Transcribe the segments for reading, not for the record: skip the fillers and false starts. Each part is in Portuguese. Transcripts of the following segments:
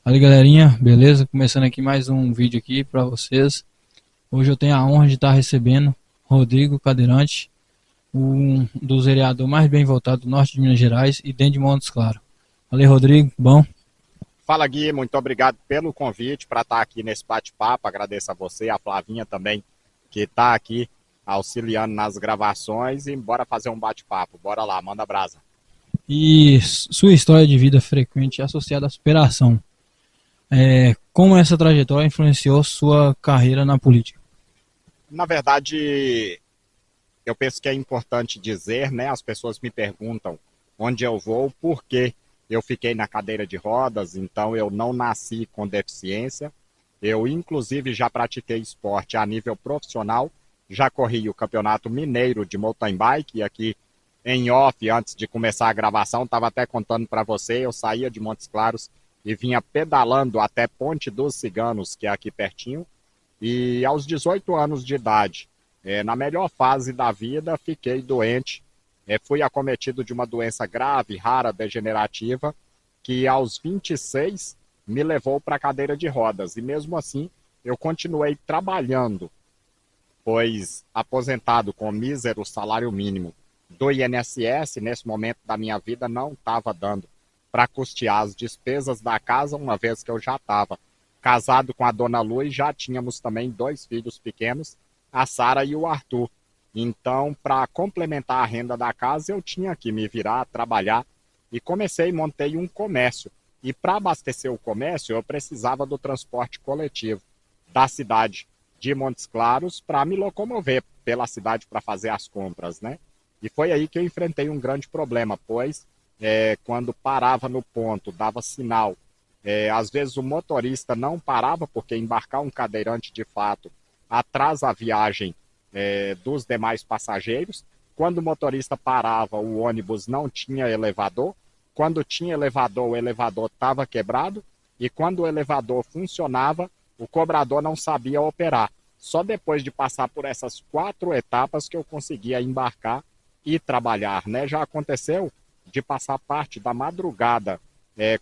Fala galerinha, beleza? Começando aqui mais um vídeo aqui para vocês. Hoje eu tenho a honra de estar recebendo Rodrigo Cadeirante, um dos vereadores mais bem votados do norte de Minas Gerais e dentro de Montes Claros. Valeu, Rodrigo, bom? Fala, Gui, muito obrigado pelo convite para estar aqui nesse bate-papo. Agradeço a você, a Flavinha também, que está aqui auxiliando nas gravações, e bora fazer um bate-papo. Bora lá, manda brasa. E sua história de vida frequente associada à superação. Como essa trajetória influenciou sua carreira na política? Na verdade, eu penso que é importante dizer, né? As pessoas me perguntam onde eu vou, por quê? Eu fiquei na cadeira de rodas, então eu não nasci com deficiência. Eu, inclusive, já pratiquei esporte a nível profissional, já corri o Campeonato Mineiro de Mountain Bike, e aqui em off, antes de começar a gravação, estava até contando para você, eu saía de Montes Claros e vinha pedalando até Ponte dos Ciganos, que é aqui pertinho, e aos 18 anos de idade, na melhor fase da vida, fiquei doente, fui acometido de uma doença grave, rara, degenerativa, que aos 26 me levou para a cadeira de rodas. E mesmo assim, eu continuei trabalhando, pois aposentado com mísero salário mínimo do INSS, nesse momento da minha vida, não estava dando para custear as despesas da casa, uma vez que eu já estava casado com a dona Lu e já tínhamos também 2 filhos pequenos, a Sara e o Arthur. Então, para complementar a renda da casa, eu tinha que me virar, trabalhar, e montei um comércio. E para abastecer o comércio, eu precisava do transporte coletivo da cidade de Montes Claros para me locomover pela cidade para fazer as compras, né? E foi aí que eu enfrentei um grande problema, pois quando parava no ponto, dava sinal, às vezes o motorista não parava, porque embarcar um cadeirante de fato atrasa a viagem dos demais passageiros. Quando o motorista parava, o ônibus não tinha elevador. Quando tinha elevador, o elevador estava quebrado. E quando o elevador funcionava, o cobrador não sabia operar. Só depois de passar por essas 4 etapas que eu conseguia embarcar e trabalhar, né? Já aconteceu de passar parte da madrugada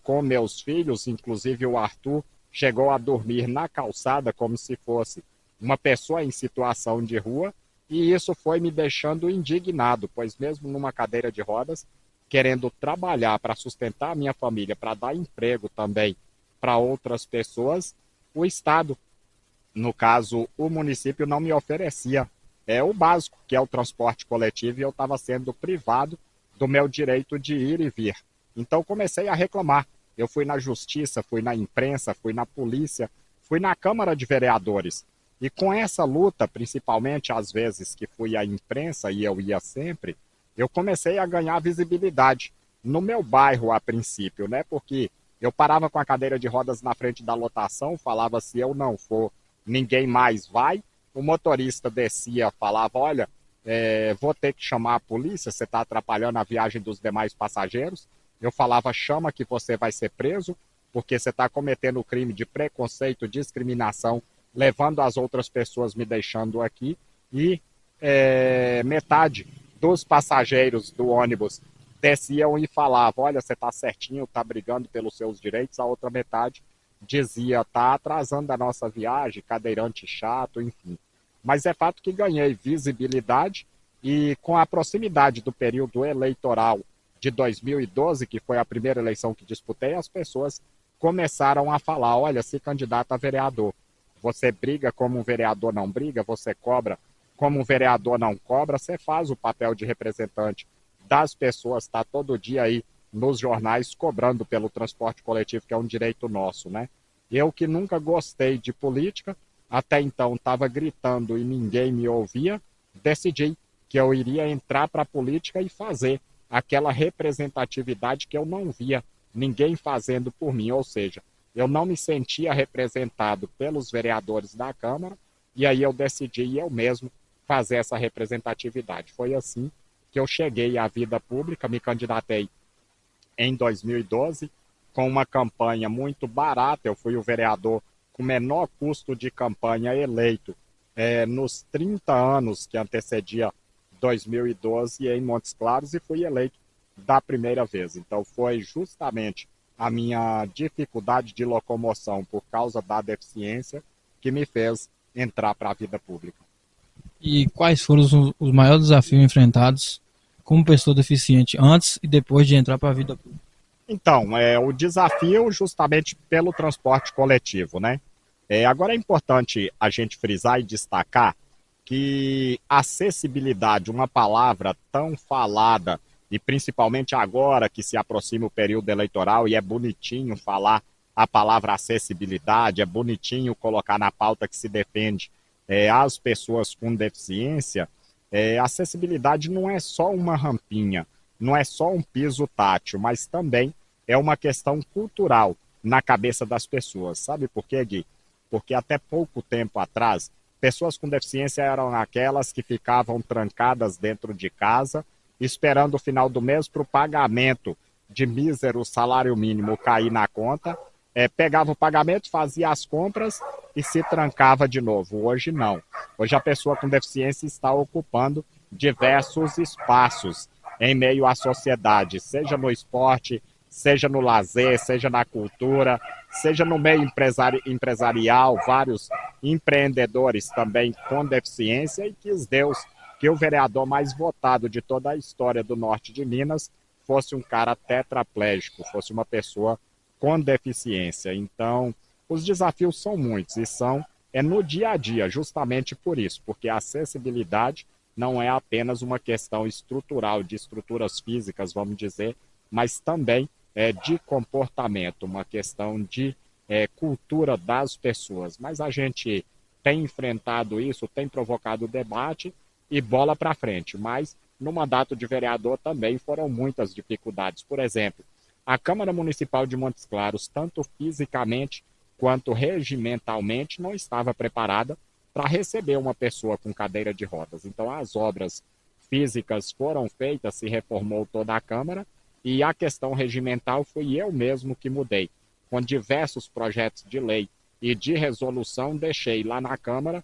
com meus filhos, inclusive o Arthur chegou a dormir na calçada como se fosse uma pessoa em situação de rua, e isso foi me deixando indignado, pois mesmo numa cadeira de rodas, querendo trabalhar para sustentar a minha família, para dar emprego também para outras pessoas, o Estado, no caso o município, não me oferecia o básico, que é o transporte coletivo, e eu estava sendo privado do meu direito de ir e vir. Então comecei a reclamar. Eu fui na justiça, fui na imprensa, fui na polícia, fui na Câmara de Vereadores. E com essa luta, principalmente às vezes que fui à imprensa, e eu ia sempre, eu comecei a ganhar visibilidade no meu bairro a princípio, né? Porque eu parava com a cadeira de rodas na frente da lotação, falava: se eu não for, ninguém mais vai. O motorista descia, falava: olha, vou ter que chamar a polícia, você está atrapalhando a viagem dos demais passageiros. Eu falava: chama que você vai ser preso, porque você está cometendo o crime de preconceito, discriminação, levando as outras pessoas, me deixando aqui. E metade dos passageiros do ônibus desciam e falavam: olha, você está certinho, está brigando pelos seus direitos. A outra metade dizia: está atrasando a nossa viagem, cadeirante chato, enfim. Mas é fato que ganhei visibilidade, e com a proximidade do período eleitoral de 2012, que foi a primeira eleição que disputei, as pessoas começaram a falar: olha, se candidata a vereador, você briga como um vereador não briga, você cobra como um vereador não cobra, você faz o papel de representante das pessoas, está todo dia aí nos jornais cobrando pelo transporte coletivo, que é um direito nosso, né? Eu, que nunca gostei de política, até então estava gritando e ninguém me ouvia, decidi que eu iria entrar para a política e fazer aquela representatividade que eu não via ninguém fazendo por mim, ou seja, eu não me sentia representado pelos vereadores da Câmara, e aí eu decidi eu mesmo fazer essa representatividade. Foi assim que eu cheguei à vida pública, me candidatei em 2012, com uma campanha muito barata. Eu fui o vereador com menor custo de campanha eleito nos 30 anos que antecedia 2012 em Montes Claros, e fui eleito da primeira vez. Então foi justamente a minha dificuldade de locomoção por causa da deficiência que me fez entrar para a vida pública. E quais foram os maiores desafios enfrentados como pessoa deficiente antes e depois de entrar para a vida pública? Então, o desafio justamente pelo transporte coletivo, né? Agora é importante a gente frisar e destacar que acessibilidade, uma palavra tão falada, e principalmente agora que se aproxima o período eleitoral e é bonitinho falar a palavra acessibilidade, é bonitinho colocar na pauta que se defende as pessoas com deficiência, acessibilidade não é só uma rampinha, não é só um piso tátil, mas também é uma questão cultural na cabeça das pessoas. Sabe por quê, Gui? Porque até pouco tempo atrás, pessoas com deficiência eram aquelas que ficavam trancadas dentro de casa, esperando o final do mês para o pagamento de mísero salário mínimo cair na conta, pegava o pagamento, fazia as compras e se trancava de novo. Hoje não. Hoje a pessoa com deficiência está ocupando diversos espaços em meio à sociedade, seja no esporte, seja no lazer, seja na cultura, seja no meio empresarial, vários empreendedores também com deficiência, e quis Deus que o vereador mais votado de toda a história do norte de Minas fosse um cara tetraplégico, fosse uma pessoa com deficiência. Então, os desafios são muitos e são no dia a dia, justamente por isso, porque a acessibilidade não é apenas uma questão estrutural, de estruturas físicas, vamos dizer, mas também de comportamento, uma questão de cultura das pessoas. Mas a gente tem enfrentado isso, tem provocado debate e bola para frente. Mas no mandato de vereador também foram muitas dificuldades. Por exemplo, a Câmara Municipal de Montes Claros, tanto fisicamente quanto regimentalmente, não estava preparada para receber uma pessoa com cadeira de rodas. Então, as obras físicas foram feitas, se reformou toda a Câmara, e a questão regimental fui eu mesmo que mudei. Com diversos projetos de lei e de resolução, deixei lá na Câmara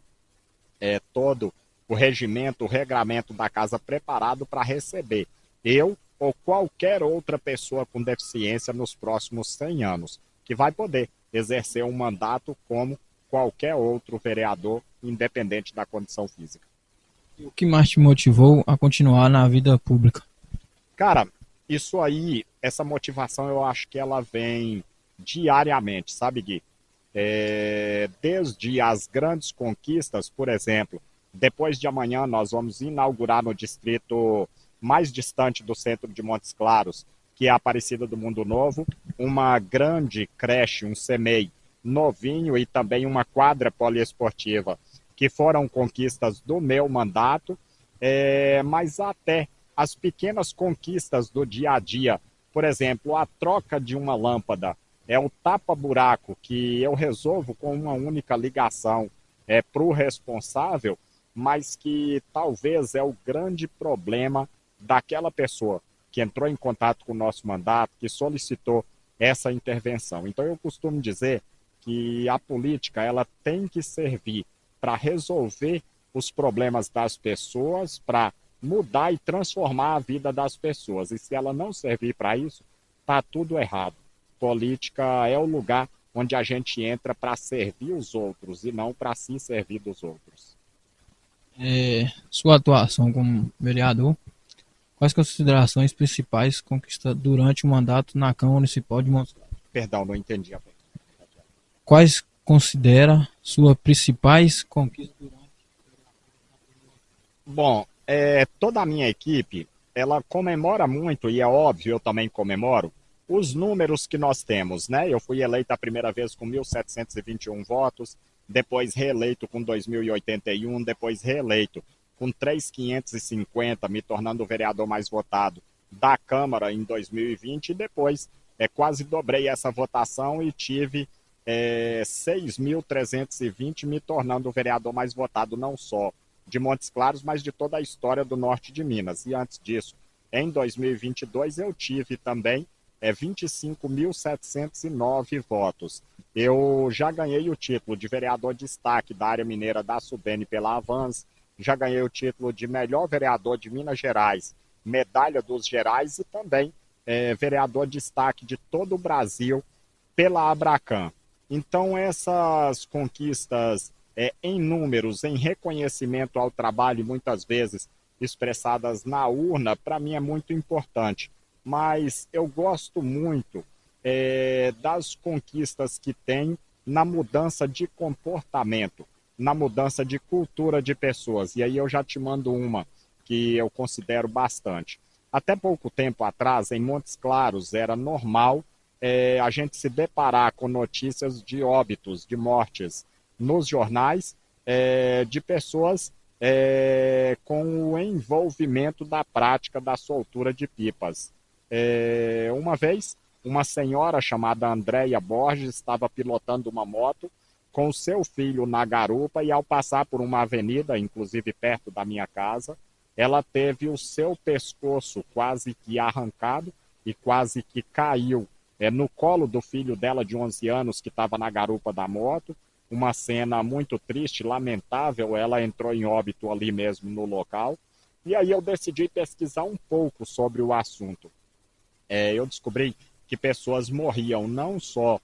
todo o regimento, o regramento da casa preparado para receber eu ou qualquer outra pessoa com deficiência nos próximos 100 anos, que vai poder exercer um mandato como qualquer outro vereador, independente da condição física. E o que mais te motivou a continuar na vida pública? Cara, isso aí, essa motivação eu acho que ela vem diariamente, sabe, Gui? Desde as grandes conquistas, por exemplo, depois de amanhã nós vamos inaugurar no distrito mais distante do centro de Montes Claros, que é a Aparecida do Mundo Novo, uma grande creche, um CEMEI novinho e também uma quadra poliesportiva, que foram conquistas do meu mandato, mas até as pequenas conquistas do dia a dia, por exemplo, a troca de uma lâmpada, o tapa-buraco que eu resolvo com uma única ligação para o responsável, mas que talvez é o grande problema daquela pessoa que entrou em contato com o nosso mandato, que solicitou essa intervenção. Então eu costumo dizer que a política ela tem que servir para resolver os problemas das pessoas, para mudar e transformar a vida das pessoas. E se ela não servir para isso, está tudo errado. Política é o lugar onde a gente entra para servir os outros e não para se servir dos outros. Sua atuação como vereador, quais considerações principais conquista durante o mandato na Câmara Municipal de Montes Claros? Perdão, não entendi a pergunta. Quais considera suas principais conquistas durante? Bom, toda a minha equipe, ela comemora muito, e é óbvio, eu também comemoro, os números que nós temos, né? Eu fui eleito a primeira vez com 1.721 votos, depois reeleito com 2.081, depois reeleito com 3.550, me tornando o vereador mais votado da Câmara em 2020, e depois quase dobrei essa votação e tive 6.320, me tornando o vereador mais votado não só de Montes Claros, mas de toda a história do norte de Minas. E antes disso, em 2022, eu tive também 25.709 votos. Eu já ganhei o título de vereador de destaque da área mineira da Sudene pela Avans, já ganhei o título de melhor vereador de Minas Gerais medalha dos Gerais e também vereador de destaque de todo o Brasil pela Abracan. Então, essas conquistas em números, em reconhecimento ao trabalho, muitas vezes expressadas na urna, para mim é muito importante. Mas eu gosto muito das conquistas que tem na mudança de comportamento, na mudança de cultura de pessoas. E aí eu já te mando uma que eu considero bastante. Até pouco tempo atrás, em Montes Claros, era normal a gente se deparar com notícias de óbitos, de mortes nos jornais, de pessoas com o envolvimento da prática da soltura de pipas. Uma vez, uma senhora chamada Andréia Borges estava pilotando uma moto com o seu filho na garupa e ao passar por uma avenida, inclusive perto da minha casa, ela teve o seu pescoço quase que arrancado e quase que caiu no colo do filho dela de 11 anos que estava na garupa da moto. Uma cena muito triste, lamentável, ela entrou em óbito ali mesmo no local. E aí eu decidi pesquisar um pouco sobre o assunto. Eu descobri que pessoas morriam não só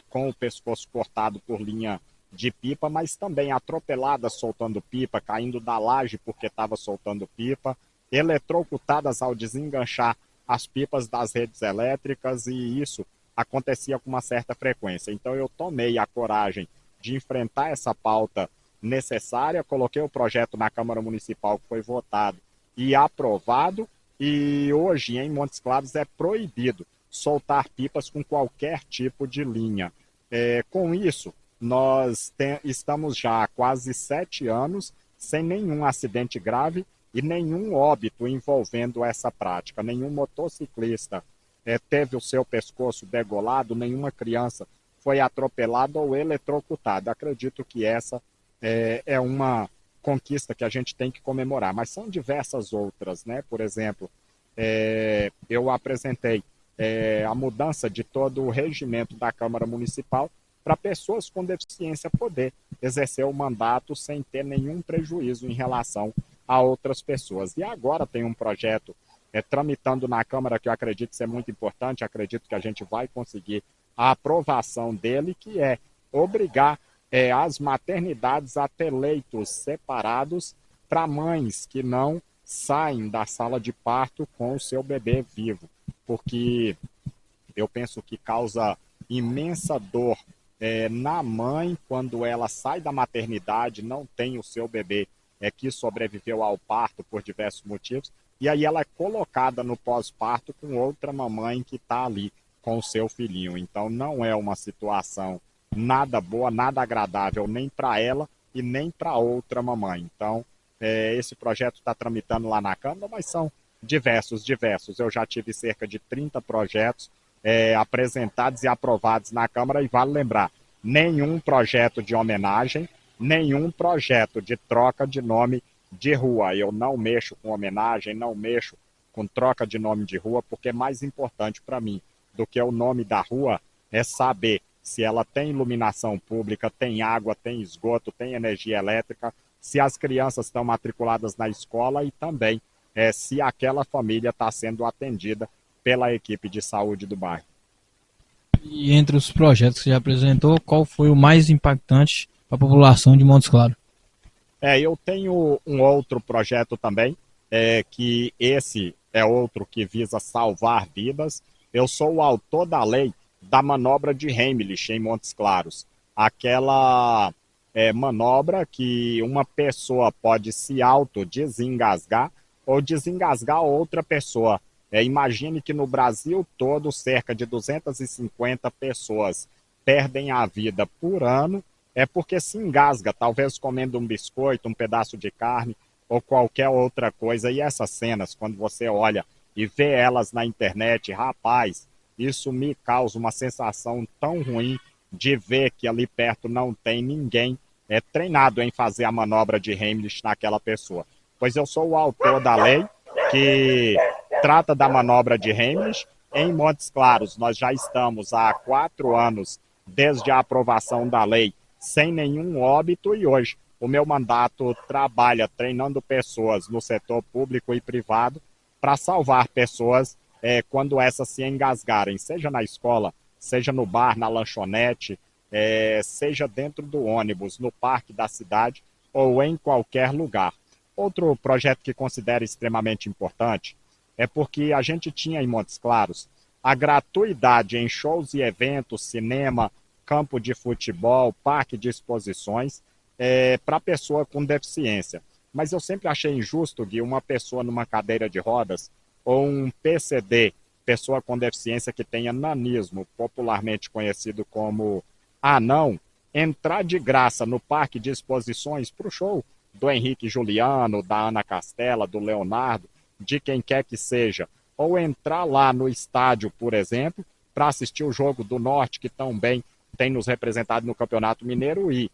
com o pescoço cortado por linha de pipa, mas também atropeladas soltando pipa, caindo da laje porque estava soltando pipa, eletrocutadas ao desenganchar as pipas das redes elétricas, e isso acontecia com uma certa frequência. Então eu tomei a coragem de enfrentar essa pauta necessária, coloquei o projeto na Câmara Municipal, que foi votado e aprovado, e hoje em Montes Claros é proibido soltar pipas com qualquer tipo de linha. Com isso, nós estamos já há quase 7 anos sem nenhum acidente grave e nenhum óbito envolvendo essa prática. Nenhum motociclista teve o seu pescoço degolado, nenhuma criança foi atropelada ou eletrocutada. Acredito que essa é uma conquista que a gente tem que comemorar, mas são diversas outras, né? Por exemplo, eu apresentei a mudança de todo o regimento da Câmara Municipal para pessoas com deficiência poder exercer o mandato sem ter nenhum prejuízo em relação a outras pessoas. E agora tem um projeto tramitando na Câmara que eu acredito ser muito importante, acredito que a gente vai conseguir a aprovação dele, que é obrigar as maternidades a ter leitos separados para mães que não saem da sala de parto com o seu bebê vivo, porque eu penso que causa imensa dor na mãe quando ela sai da maternidade, não tem o seu bebê que sobreviveu ao parto por diversos motivos, e aí ela é colocada no pós-parto com outra mamãe que está ali com o seu filhinho. Então não é uma situação nada boa, nada agradável, nem para ela e nem para outra mamãe. Então esse projeto está tramitando lá na Câmara, mas são diversos. Eu já tive cerca de 30 projetos apresentados e aprovados na Câmara, e vale lembrar, nenhum projeto de homenagem, nenhum projeto de troca de nome de rua. Eu não mexo com homenagem, não mexo com troca de nome de rua, porque é mais importante para mim do que o nome da rua é saber se ela tem iluminação pública, tem água, tem esgoto, tem energia elétrica, se as crianças estão matriculadas na escola e também se aquela família está sendo atendida pela equipe de saúde do bairro. E entre os projetos que você já apresentou, qual foi o mais impactante para a população de Montes Claros? Eu tenho um outro projeto também, que esse é outro que visa salvar vidas. Eu sou o autor da lei da manobra de Heimlich em Montes Claros. Aquela manobra que uma pessoa pode se autodesengasgar ou desengasgar outra pessoa. Imagine que no Brasil todo cerca de 250 pessoas perdem a vida por ano porque se engasga, talvez comendo um biscoito, um pedaço de carne ou qualquer outra coisa. E essas cenas, quando você olha e vê elas na internet, rapaz, isso me causa uma sensação tão ruim de ver que ali perto não tem ninguém treinado em fazer a manobra de Heimlich naquela pessoa. Pois eu sou o autor da lei que trata da manobra de Heimlich. Em Montes Claros, nós já estamos há 4 anos desde a aprovação da lei sem nenhum óbito, e hoje o meu mandato trabalha treinando pessoas no setor público e privado para salvar pessoas quando essas se engasgarem, seja na escola, seja no bar, na lanchonete, seja dentro do ônibus, no parque da cidade ou em qualquer lugar. Outro projeto que considero extremamente importante é porque a gente tinha em Montes Claros a gratuidade em shows e eventos, cinema, campo de futebol, parque de exposições, para pessoa com deficiência. Mas eu sempre achei injusto, Gui, uma pessoa numa cadeira de rodas ou um PCD, pessoa com deficiência que tenha nanismo, popularmente conhecido como anão, entrar de graça no parque de exposições para o show do Henrique Juliano, da Ana Castela, do Leonardo, de quem quer que seja, ou entrar lá no estádio, por exemplo, para assistir o jogo do Norte, que também tem nos representado no Campeonato Mineiro, e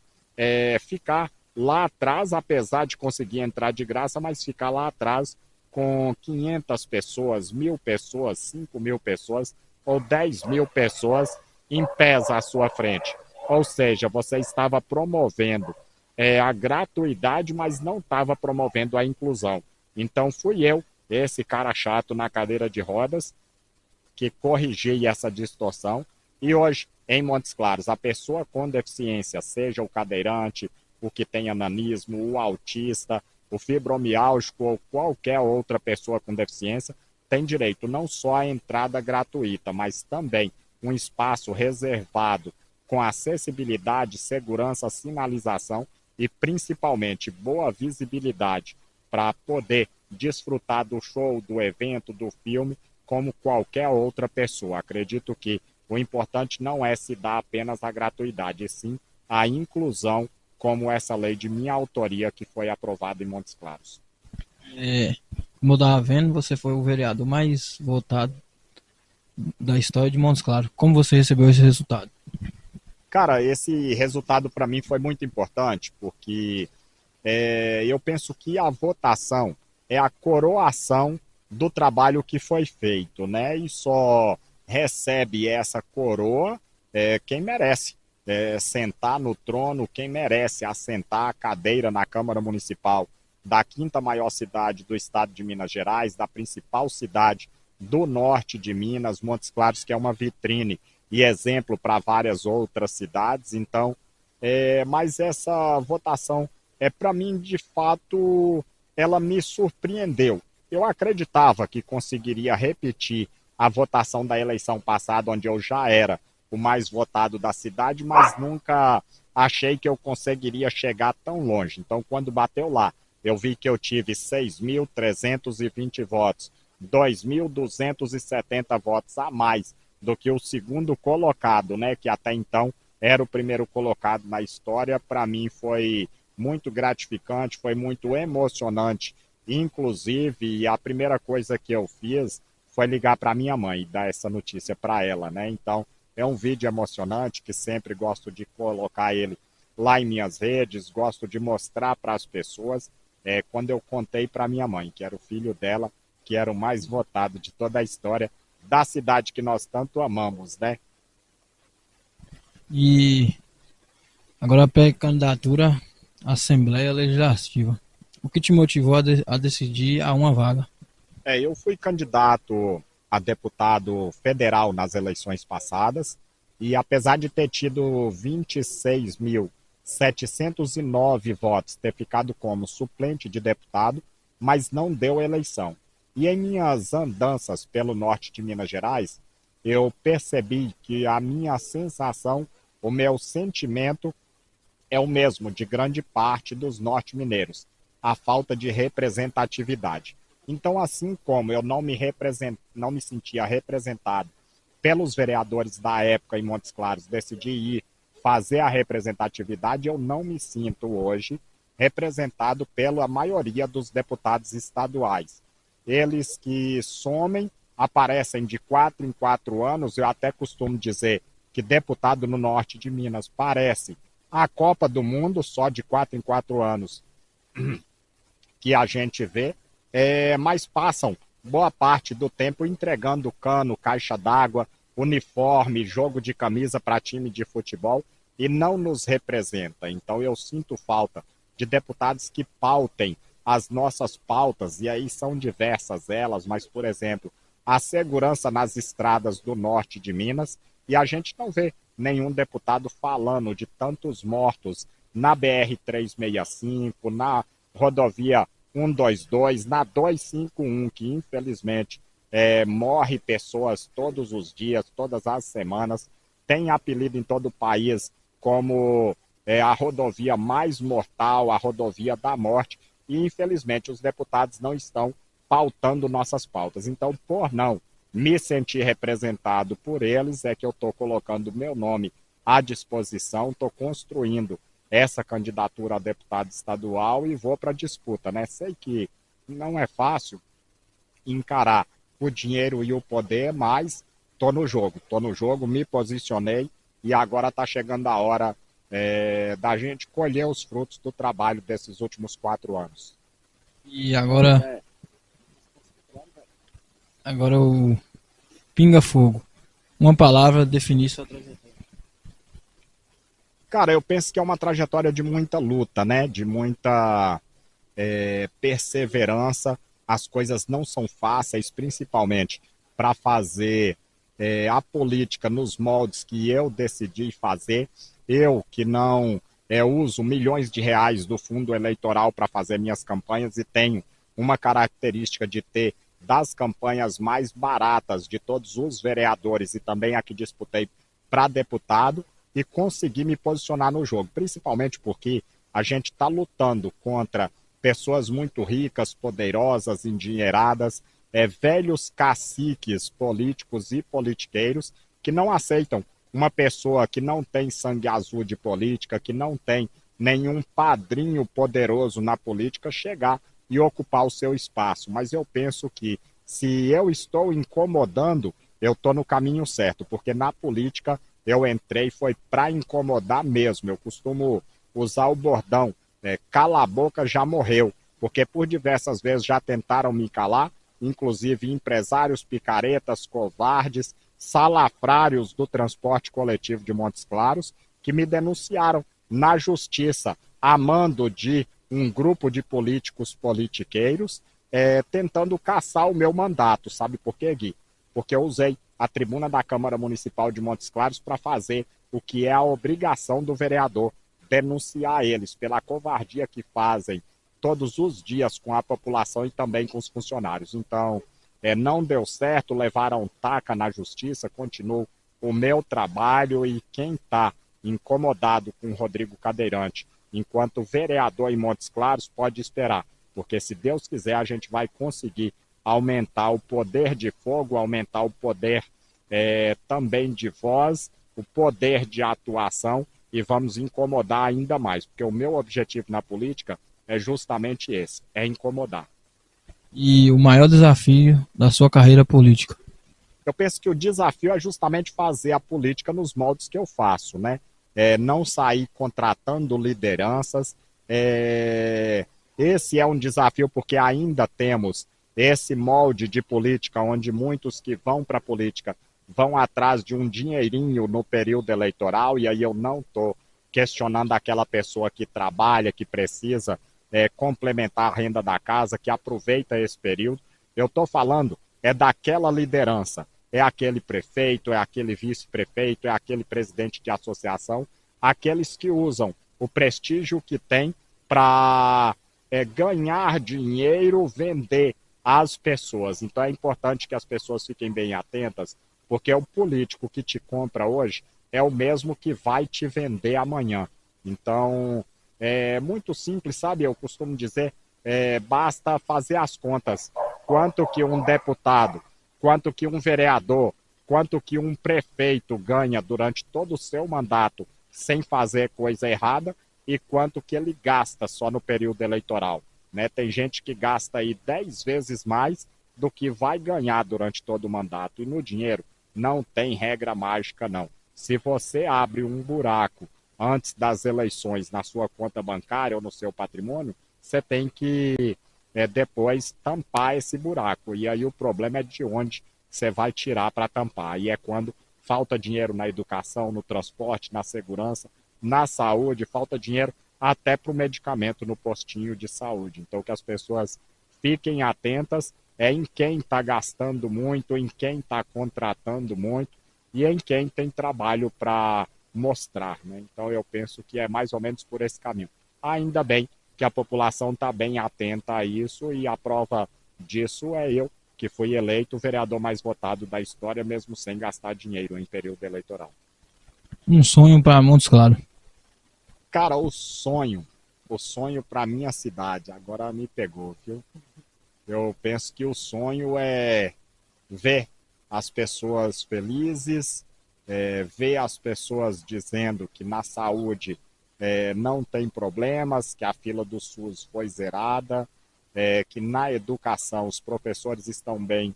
ficar lá atrás, apesar de conseguir entrar de graça, mas ficar lá atrás com 500 pessoas, 1.000 pessoas, 5.000 pessoas ou 10.000 pessoas em pés à sua frente. Ou seja, você estava promovendo a gratuidade, mas não estava promovendo a inclusão. Então fui eu, esse cara chato na cadeira de rodas, que corrigi essa distorção. E hoje, em Montes Claros, a pessoa com deficiência, seja o cadeirante, o que tem ananismo, o autista, o fibromialgico ou qualquer outra pessoa com deficiência, tem direito não só à entrada gratuita, mas também um espaço reservado com acessibilidade, segurança, sinalização e principalmente boa visibilidade para poder desfrutar do show, do evento, do filme, como qualquer outra pessoa. Acredito que o importante não é se dar apenas a gratuidade, e sim a inclusão, como essa lei de minha autoria que foi aprovada em Montes Claros. Como eu estava vendo, você foi o vereador mais votado da história de Montes Claros. Como você recebeu esse resultado? Cara, esse resultado para mim foi muito importante, porque eu penso que a votação é a coroação do trabalho que foi feito, né? E só recebe essa coroa quem merece sentar no trono, quem merece assentar a cadeira na Câmara Municipal da quinta maior cidade do estado de Minas Gerais, da principal cidade do norte de Minas, Montes Claros, que é uma vitrine e exemplo para várias outras cidades. Então, mas essa votação para mim, de fato, ela me surpreendeu. Eu acreditava que conseguiria repetir a votação da eleição passada, onde eu já era o mais votado da cidade, mas nunca achei que eu conseguiria chegar tão longe. Então, quando bateu lá, eu vi que eu tive 6.320 votos, 2.270 votos a mais do que o segundo colocado, né, que até então era o primeiro colocado na história. Para mim foi muito gratificante, foi muito emocionante, inclusive a primeira coisa que eu fiz foi ligar para minha mãe e dar essa notícia para ela, né? Então é um vídeo emocionante que sempre gosto de colocar ele lá em minhas redes, gosto de mostrar para as pessoas. Quando eu contei para minha mãe que era o filho dela, que era o mais votado de toda a história da cidade que nós tanto amamos, né? E agora a candidatura à Assembleia Legislativa. O que te motivou a decidir a uma vaga? Eu fui candidato a deputado federal nas eleições passadas e apesar de ter tido 26.709 votos, ter ficado como suplente de deputado, mas não deu eleição. E em minhas andanças pelo norte de Minas Gerais, eu percebi que a minha sensação, o meu sentimento é o mesmo de grande parte dos norte-mineiros, a falta de representatividade. Então, assim como eu não me sentia representado pelos vereadores da época em Montes Claros, decidi ir fazer a representatividade, eu não me sinto hoje representado pela maioria dos deputados estaduais. Eles que somem, aparecem de 4 em 4 anos, eu até costumo dizer que deputado no norte de Minas parece a Copa do Mundo, só de 4 em 4 anos que a gente vê, mas passam boa parte do tempo entregando cano, caixa d'água, uniforme, jogo de camisa para time de futebol e não nos representa. Então eu sinto falta de deputados que pautem as nossas pautas, e aí são diversas elas, mas, por exemplo, a segurança nas estradas do norte de Minas, e a gente não vê nenhum deputado falando de tantos mortos na BR-365, na rodovia 122, na 251, que infelizmente morre pessoas todos os dias, todas as semanas, tem apelido em todo o país como a rodovia mais mortal, a rodovia da morte, e infelizmente os deputados não estão pautando nossas pautas. Então, por não me sentir representado por eles, é que eu estou colocando meu nome à disposição, estou construindo essa candidatura a deputado estadual e vou para a disputa, né? Sei que não é fácil encarar o dinheiro e o poder, mas estou no jogo, me posicionei e agora está chegando a hora da gente colher os frutos do trabalho desses últimos 4 anos. E agora o Pinga Fogo. Uma palavra definir sua trajetória. Cara, eu penso que é uma trajetória de muita luta, né? De muita perseverança. As coisas não são fáceis, principalmente para fazer a política nos moldes que eu decidi fazer. Eu que não uso milhões de reais do fundo eleitoral para fazer minhas campanhas e tenho uma característica de ter das campanhas mais baratas de todos os vereadores e também a que disputei para deputado e consegui me posicionar no jogo, principalmente porque a gente está lutando contra pessoas muito ricas, poderosas, endinheiradas, velhos caciques políticos e politiqueiros que não aceitam uma pessoa que não tem sangue azul de política, que não tem nenhum padrinho poderoso na política chegar e ocupar o seu espaço. Mas eu penso que se eu estou incomodando, eu estou no caminho certo, porque na política eu entrei foi para incomodar mesmo. Eu costumo usar o bordão, cala a boca, já morreu, porque por diversas vezes já tentaram me calar, inclusive empresários picaretas, covardes, salafrários do transporte coletivo de Montes Claros, que me denunciaram na justiça, a mando de um grupo de políticos politiqueiros, tentando caçar o meu mandato. Sabe por quê, Gui? Porque eu usei a tribuna da Câmara Municipal de Montes Claros para fazer o que é a obrigação do vereador, denunciar eles pela covardia que fazem todos os dias com a população e também com os funcionários. Então, não deu certo, levaram taca na justiça, continuo o meu trabalho e quem está incomodado com o Rodrigo Cadeirante enquanto vereador em Montes Claros pode esperar, porque se Deus quiser a gente vai conseguir aumentar o poder de fogo, aumentar o poder também de voz, o poder de atuação e vamos incomodar ainda mais, porque o meu objetivo na política é justamente esse, é incomodar. E o maior desafio da sua carreira política? Eu penso que o desafio é justamente fazer a política nos moldes que eu faço, né? Não sair contratando lideranças. Esse é um desafio porque ainda temos esse molde de política onde muitos que vão para a política vão atrás de um dinheirinho no período eleitoral e aí eu não estou questionando aquela pessoa que trabalha, que precisa complementar a renda da casa, que aproveita esse período. Eu estou falando daquela liderança, é aquele prefeito, é aquele vice-prefeito, é aquele presidente de associação, aqueles que usam o prestígio que tem para ganhar dinheiro, vender às pessoas. Então é importante que as pessoas fiquem bem atentas, porque o político que te compra hoje é o mesmo que vai te vender amanhã. Então, é muito simples, sabe? Eu costumo dizer, basta fazer as contas. Quanto que um deputado, quanto que um vereador, quanto que um prefeito ganha durante todo o seu mandato sem fazer coisa errada e quanto que ele gasta só no período eleitoral. Né? Tem gente que gasta aí 10 vezes mais do que vai ganhar durante todo o mandato. E no dinheiro não tem regra mágica, não. Se você abre um buraco antes das eleições na sua conta bancária ou no seu patrimônio, você tem que depois tampar esse buraco. E aí o problema é de onde você vai tirar para tampar. E é quando falta dinheiro na educação, no transporte, na segurança, na saúde, falta dinheiro até para o medicamento no postinho de saúde. Então, que as pessoas fiquem atentas em quem está gastando muito, em quem está contratando muito e em quem tem trabalho para mostrar, né? Então, eu penso que é mais ou menos por esse caminho. Ainda bem que a população está bem atenta a isso e a prova disso é eu, que fui eleito o vereador mais votado da história, mesmo sem gastar dinheiro em período eleitoral. Um sonho para Montes Claros. Cara, o sonho para minha cidade, agora me pegou, viu? Eu penso que o sonho é ver as pessoas felizes, ver as pessoas dizendo que na saúde não tem problemas, que a fila do SUS foi zerada, que na educação os professores estão bem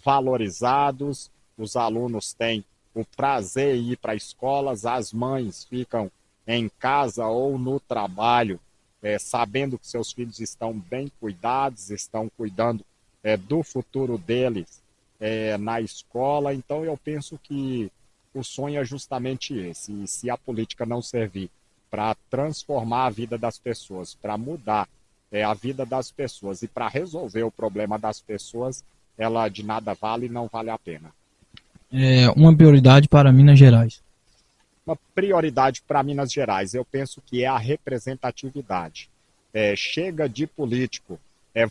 valorizados, os alunos têm o prazer em ir para escolas, as mães ficam em casa ou no trabalho, sabendo que seus filhos estão bem cuidados, estão cuidando do futuro deles na escola. Então eu penso que o sonho é justamente esse. E se a política não servir para transformar a vida das pessoas, para mudar a vida das pessoas e para resolver o problema das pessoas, ela de nada vale e não vale a pena. Uma prioridade para Minas Gerais. Uma prioridade para Minas Gerais, eu penso que é a representatividade. Chega de político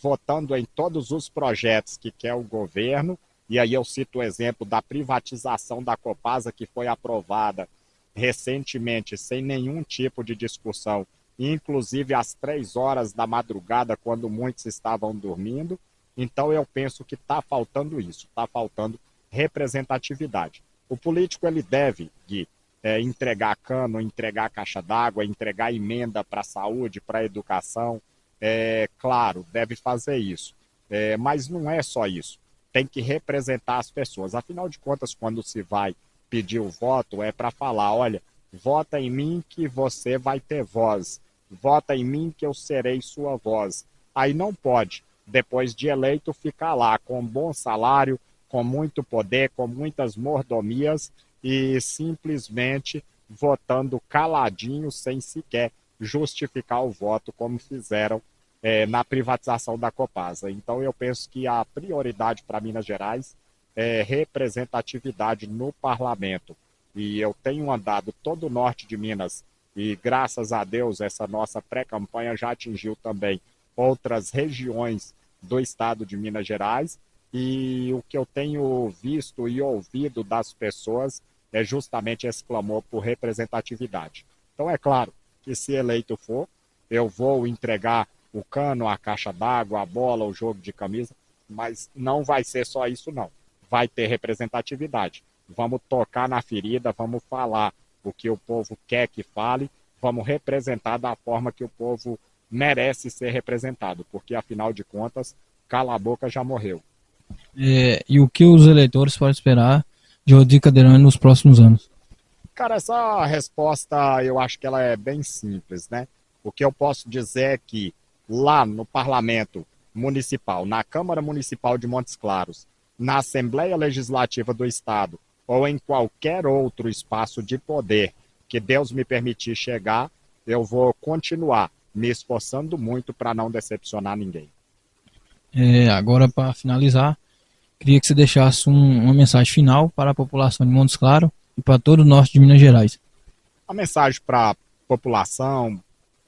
votando em todos os projetos que quer o governo, e aí eu cito o exemplo da privatização da Copasa, que foi aprovada recentemente sem nenhum tipo de discussão, inclusive às 3 horas da madrugada, quando muitos estavam dormindo. Então eu penso que está faltando isso, está faltando representatividade. O político ele deve, Gui, entregar cano, entregar caixa d'água, entregar emenda para a saúde, para a educação. Claro, deve fazer isso. Mas não é só isso. Tem que representar as pessoas. Afinal de contas, quando se vai pedir o voto, é para falar, olha, vota em mim que você vai ter voz. Vota em mim que eu serei sua voz. Aí não pode, depois de eleito, ficar lá com bom salário, com muito poder, com muitas mordomias e simplesmente votando caladinho, sem sequer justificar o voto, como fizeram na privatização da Copasa. Então eu penso que a prioridade para Minas Gerais é representatividade no parlamento. E eu tenho andado todo o norte de Minas e graças a Deus essa nossa pré-campanha já atingiu também outras regiões do estado de Minas Gerais. E o que eu tenho visto e ouvido das pessoas é justamente esse clamor por representatividade. Então é claro que se eleito for, eu vou entregar o cano, a caixa d'água, a bola, o jogo de camisa, mas não vai ser só isso não. Vai ter representatividade. Vamos tocar na ferida, vamos falar o que o povo quer que fale, vamos representar da forma que o povo merece ser representado, porque afinal de contas, cala a boca já morreu. E o que os eleitores podem esperar de Rodrigo Cadeirante nos próximos anos? Cara, essa resposta eu acho que ela é bem simples, né? O que eu posso dizer é que lá no Parlamento Municipal, na Câmara Municipal de Montes Claros, na Assembleia Legislativa do Estado ou em qualquer outro espaço de poder que Deus me permitir chegar, eu vou continuar me esforçando muito para não decepcionar ninguém. Agora, para finalizar, queria que você deixasse uma mensagem final para a população de Montes Claros e para todo o norte de Minas Gerais. A mensagem para a população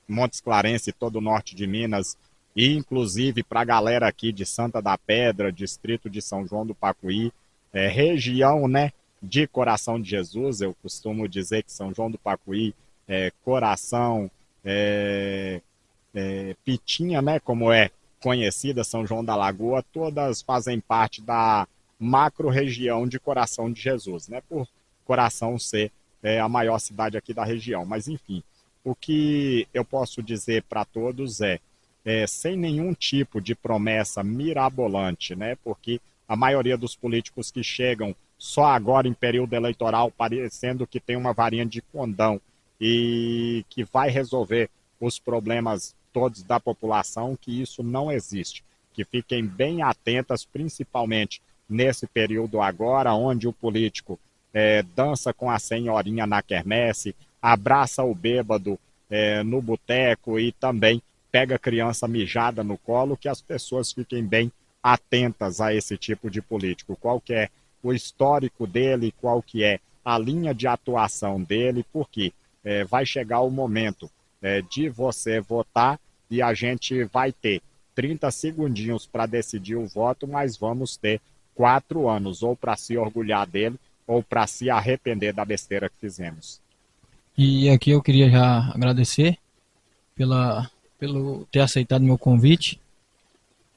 Montes Clarense e todo o norte de Minas, e inclusive para a galera aqui de Santa da Pedra, distrito de São João do Pacuí, região, né, de Coração de Jesus. Eu costumo dizer que São João do Pacuí é Coração, Pitinha, né, como é conhecida, São João da Lagoa, todas fazem parte da macro-região de Coração de Jesus, né, por Coração ser a maior cidade aqui da região. Mas, enfim, o que eu posso dizer para todos sem nenhum tipo de promessa mirabolante, né, porque a maioria dos políticos que chegam só agora em período eleitoral, parecendo que tem uma varinha de condão e que vai resolver os problemas todos da população, que isso não existe. Que fiquem bem atentas, principalmente nesse período agora, onde o político dança com a senhorinha na quermesse, abraça o bêbado no boteco e também pega criança mijada no colo, que as pessoas fiquem bem atentas a esse tipo de político. Qual que é o histórico dele, qual que é a linha de atuação dele, porque vai chegar o momento de você votar e a gente vai ter 30 segundinhos para decidir o voto, mas vamos ter 4 anos, ou para se orgulhar dele, ou para se arrepender da besteira que fizemos. E aqui eu queria já agradecer pelo ter aceitado meu convite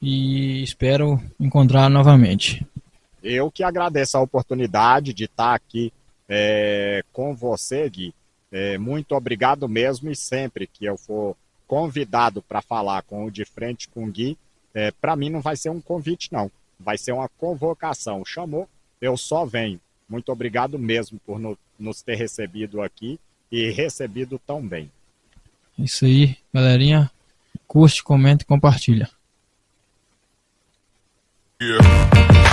e espero encontrar novamente. Eu que agradeço a oportunidade de estar aqui com você, Gui. Muito obrigado mesmo, e sempre que eu for convidado para falar com o De Frente com o Gui, para mim não vai ser um convite, não. Vai ser uma convocação. Chamou, eu só venho. Muito obrigado mesmo por nos ter recebido aqui e recebido tão bem. Isso aí, galerinha. Curte, comenta e compartilha. Yeah.